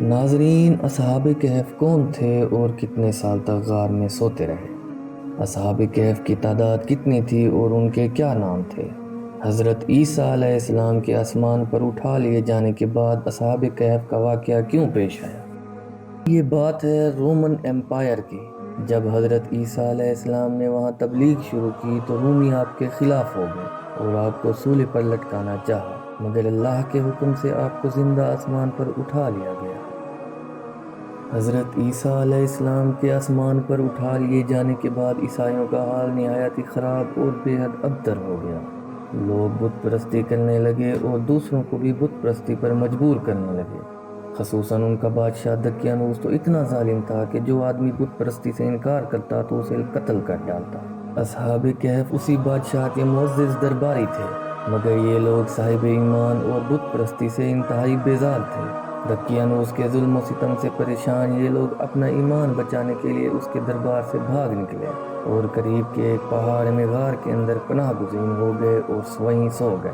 ناظرین، اصحاب کہف کون تھے اور کتنے سال تک غار میں سوتے رہے؟ اصحاب کہف کی تعداد کتنی تھی اور ان کے کیا نام تھے؟ حضرت عیسیٰ علیہ السلام کے آسمان پر اٹھا لیے جانے کے بعد اصحاب کہف کا واقعہ کیوں پیش آیا؟ یہ بات ہے رومن ایمپائر کی۔ جب حضرت عیسیٰ علیہ السلام نے وہاں تبلیغ شروع کی تو رومی آپ کے خلاف ہو گئے اور آپ کو سولے پر لٹکانا چاہا، مگر اللہ کے حکم سے آپ کو زندہ آسمان پر اٹھا لیا گیا۔ حضرت عیسیٰ علیہ السلام کے آسمان پر اٹھا لیے جانے کے بعد عیسائیوں کا حال نہایت ہی خراب اور بے حد ابتر ہو گیا۔ لوگ بت پرستی کرنے لگے اور دوسروں کو بھی بت پرستی پر مجبور کرنے لگے۔ خصوصاً ان کا بادشاہ دقیانوس تو اتنا ظالم تھا کہ جو آدمی بت پرستی سے انکار کرتا تو اسے قتل کر ڈالتا۔ اصحاب کہف اسی بادشاہ کے معزز درباری تھے، مگر یہ لوگ صاحب ایمان اور بت پرستی سے انتہائی بیزار تھے۔ دقیانوس کے ظلم و ستم سے پریشان یہ لوگ اپنا ایمان بچانے کے لیے اس کے دربار سے بھاگ نکلے اور قریب کے ایک پہاڑ میں غار کے اندر پناہ گزین ہو گئے اور وہیں سو گئے۔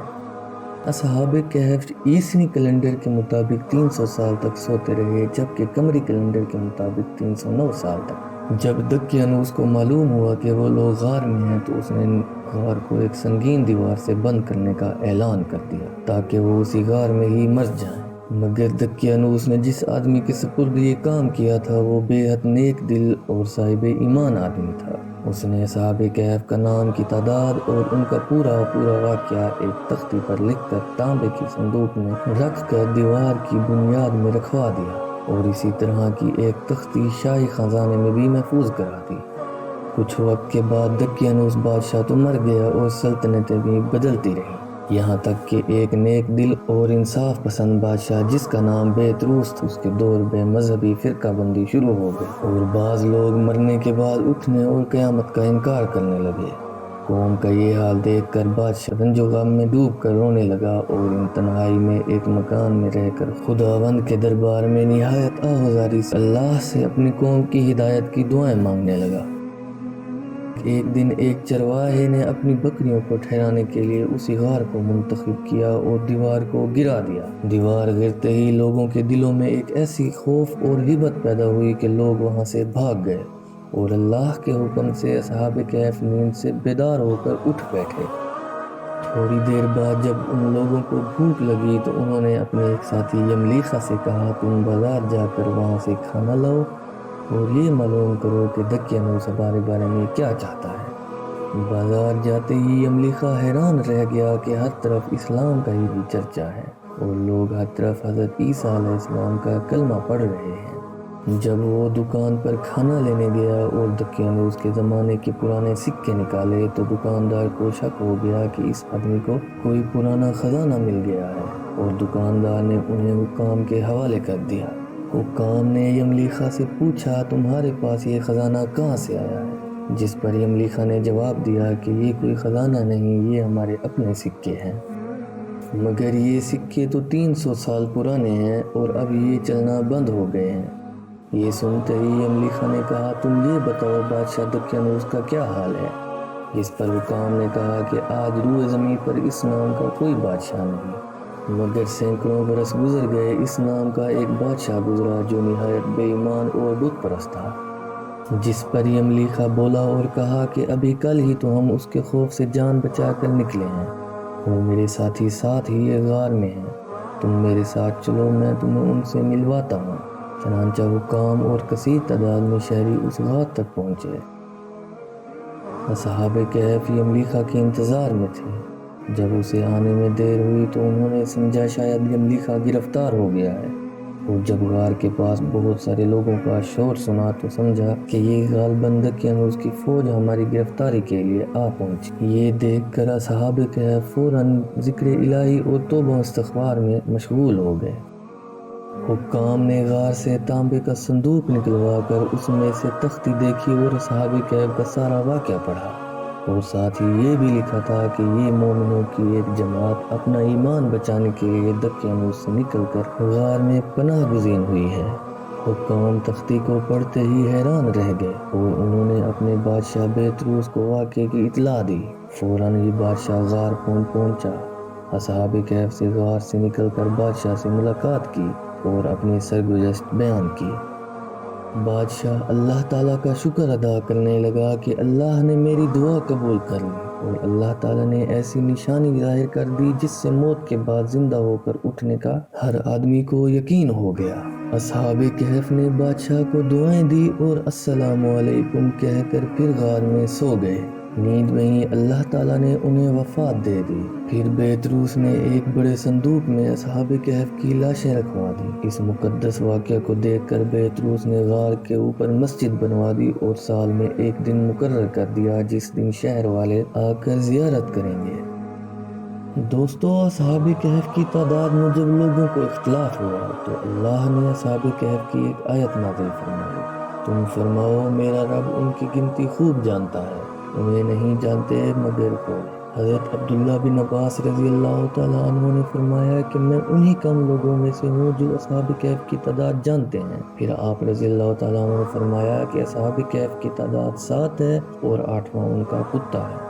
اصحاب کہف عیسوی کیلنڈر کے مطابق 300 سال تک سوتے رہے، جبکہ قمری کیلنڈر کے مطابق 309 سال تک۔ جب دقیانوس کو معلوم ہوا کہ وہ لوگ غار میں ہیں تو اس نے غار کو ایک سنگین دیوار سے بند کرنے کا اعلان کر دیا تاکہ وہ اسی غار میں ہی مر جائیں۔ مگر دقیانوس نے جس آدمی کے سپرد یہ کام کیا تھا وہ بے حد نیک دل اور صاحب ایمان آدمی تھا۔ اس نے اصحاب کہف کا نام کی تعداد اور ان کا پورا واقعہ ایک تختی پر لکھ کر تانبے کی صندوق میں رکھ کر دیوار کی بنیاد میں رکھوا دیا اور اسی طرح کی ایک تختی شاہی خزانے میں بھی محفوظ کرا دی۔ کچھ وقت کے بعد دقیانوس بادشاہ تو مر گیا اور سلطنتیں بھی بدلتی رہیں، یہاں تک کہ ایک نیک دل اور انصاف پسند بادشاہ جس کا نام بیتروس تھا، اس کے دور میں مذہبی فرقہ بندی شروع ہو گئی اور بعض لوگ مرنے کے بعد اٹھنے اور قیامت کا انکار کرنے لگے۔ قوم کا یہ حال دیکھ کر بادشاہ رنج و غم میں ڈوب کر رونے لگا اور ان تنہائی میں ایک مکان میں رہ کر خداوند کے دربار میں نہایت آہوازاری سے اللہ سے اپنی قوم کی ہدایت کی دعائیں مانگنے لگا۔ ایک دن ایک چرواہے نے اپنی بکریوں کو ٹھہرانے کے لیے اسی غار کو منتخب کیا اور دیوار کو گرا دیا۔ دیوار گرتے ہی لوگوں کے دلوں میں ایک ایسی خوف اور ہیبت پیدا ہوئی کہ لوگ وہاں سے بھاگ گئے اور اللہ کے حکم سے اصحاب کہف نیند سے بیدار ہو کر اٹھ بیٹھے۔ تھوڑی دیر بعد جب ان لوگوں کو بھوک لگی تو انہوں نے اپنے ایک ساتھی یملیخا سے کہا، تم بازار جا کر وہاں سے کھانا لاؤ اور یہ معلوم کرو کہ دقیانوس ہمارے بارے میں کیا چاہتا ہے۔ بازار جاتے ہی یملیخا حیران رہ گیا کہ ہر طرف اسلام کا ہی چرچا ہے اور لوگ ہر طرف حضرت عیسیٰ علیہ السلام کا کلمہ پڑھ رہے ہیں۔ جب وہ دکان پر کھانا لینے گیا اور دقیانوس کے زمانے کے پرانے سکے نکالے تو دکاندار کو شک ہو گیا کہ اس آدمی کو کوئی پرانا خزانہ مل گیا ہے اور دکاندار نے انہیں حکام کے حوالے کر دیا۔ حکام نے یملیخا سے پوچھا، تمہارے پاس یہ خزانہ کہاں سے آیا ہے؟ جس پر یملیخا نے جواب دیا کہ یہ کوئی خزانہ نہیں، یہ ہمارے اپنے سکے ہیں، مگر یہ سکے تو 300 سال پرانے ہیں اور اب یہ چلنا بند ہو گئے ہیں۔ یہ سنتے ہی یملیخا نے کہا، تم یہ بتاؤ بادشاہ دقیانوس کا کیا حال ہے؟ اس پر حکام نے کہا کہ آج روئے زمین پر اس نام کا کوئی بادشاہ نہیں، مگر سینکڑوں برس گزر گئے، اس نام کا ایک بادشاہ گزرا جو نہایت بے ایمان اور بت پرست تھا۔ جس پر یملیخا بولا اور کہا کہ ابھی کل ہی تو ہم اس کے خوف سے جان بچا کر نکلے ہیں اور میرے ساتھی ساتھ ہی یہ غار میں ہیں، تم میرے ساتھ چلو، میں تمہیں ان سے ملواتا ہوں۔ چنانچہ حکام اور کثیر تعداد میں شہری اس غار تک پہنچے۔ اصحاب کہف یملیخا کے انتظار میں تھے۔ جب اسے آنے میں دیر ہوئی تو انہوں نے سمجھا شاید یملیخا گرفتار ہو گیا ہے، اور جب غار کے پاس بہت سارے لوگوں کا شور سنا تو سمجھا کہ یہ غالباً دقیانوس کی فوج ہماری گرفتاری کے لیے آ پہنچی۔ یہ دیکھ کر اصحاب کہف فوراً ذکر الہی اور توبہ و استغفار میں مشغول ہو گئے۔ حکام نے غار سے تانبے کا صندوق نکلوا کر اس میں سے تختی دیکھی اور اصحاب کہف کا سارا واقعہ پڑھا، اور ساتھ ہی یہ بھی لکھا تھا کہ یہ مومنوں کی ایک جماعت اپنا ایمان بچانے کے لیے دقیانوس سے نکل کر غار میں پناہ گزین ہوئی ہے۔ حکام تختی کو پڑھتے ہی حیران رہ گئے اور انہوں نے اپنے بادشاہ بیتروس کو واقعے کی اطلاع دی۔ فوراً ہی بادشاہ غار پہنچا۔ اصحاب کہف سے غار سے نکل کر بادشاہ سے ملاقات کی اور اپنی سرگزشت بیان کی۔ بادشاہ اللہ تعالیٰ کا شکر ادا کرنے لگا کہ اللہ نے میری دعا قبول کر لی، اور اللہ تعالیٰ نے ایسی نشانی ظاہر کر دی جس سے موت کے بعد زندہ ہو کر اٹھنے کا ہر آدمی کو یقین ہو گیا۔ اصحاب کہف نے بادشاہ کو دعائیں دی اور السلام علیکم کہہ کر پھر غار میں سو گئے۔ نیند میں ہی اللہ تعالیٰ نے انہیں وفات دے دی۔ پھر بیتروس نے ایک بڑے صندوق میں اصحاب کہف کی لاشیں رکھوا دی۔ اس مقدس واقعہ کو دیکھ کر بیتروس نے غار کے اوپر مسجد بنوا دی اور سال میں ایک دن مقرر کر دیا جس دن شہر والے آ کر زیارت کریں گے۔ دوستو، اصحاب کہف کی تعداد میں جب لوگوں کو اختلاف ہوا تو اللہ نے اصحاب کہف کی ایک آیت نازل فرمائی، تم فرماؤ میرا رب ان کی گنتی خوب جانتا ہے، انہیں نہیں جانتے مگر کوئی۔ حضرت عبداللہ بن عباس رضی اللہ تعالیٰ عنہ نے فرمایا کہ میں انہی کم لوگوں میں سے ہوں جو اصحاب کہف کی تعداد جانتے ہیں۔ پھر آپ رضی اللہ تعالیٰ عنہ نے فرمایا کہ اصحاب کہف کی تعداد 7 ہے اور 8واں ان کا کتا ہے۔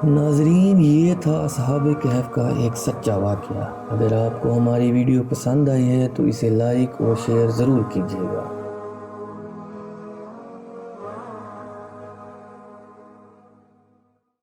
ناظرین، یہ تھا اصحاب کہف کا ایک سچا واقعہ۔ اگر آپ کو ہماری ویڈیو پسند آئی ہے تو اسے لائک اور شیئر ضرور کیجیے گا۔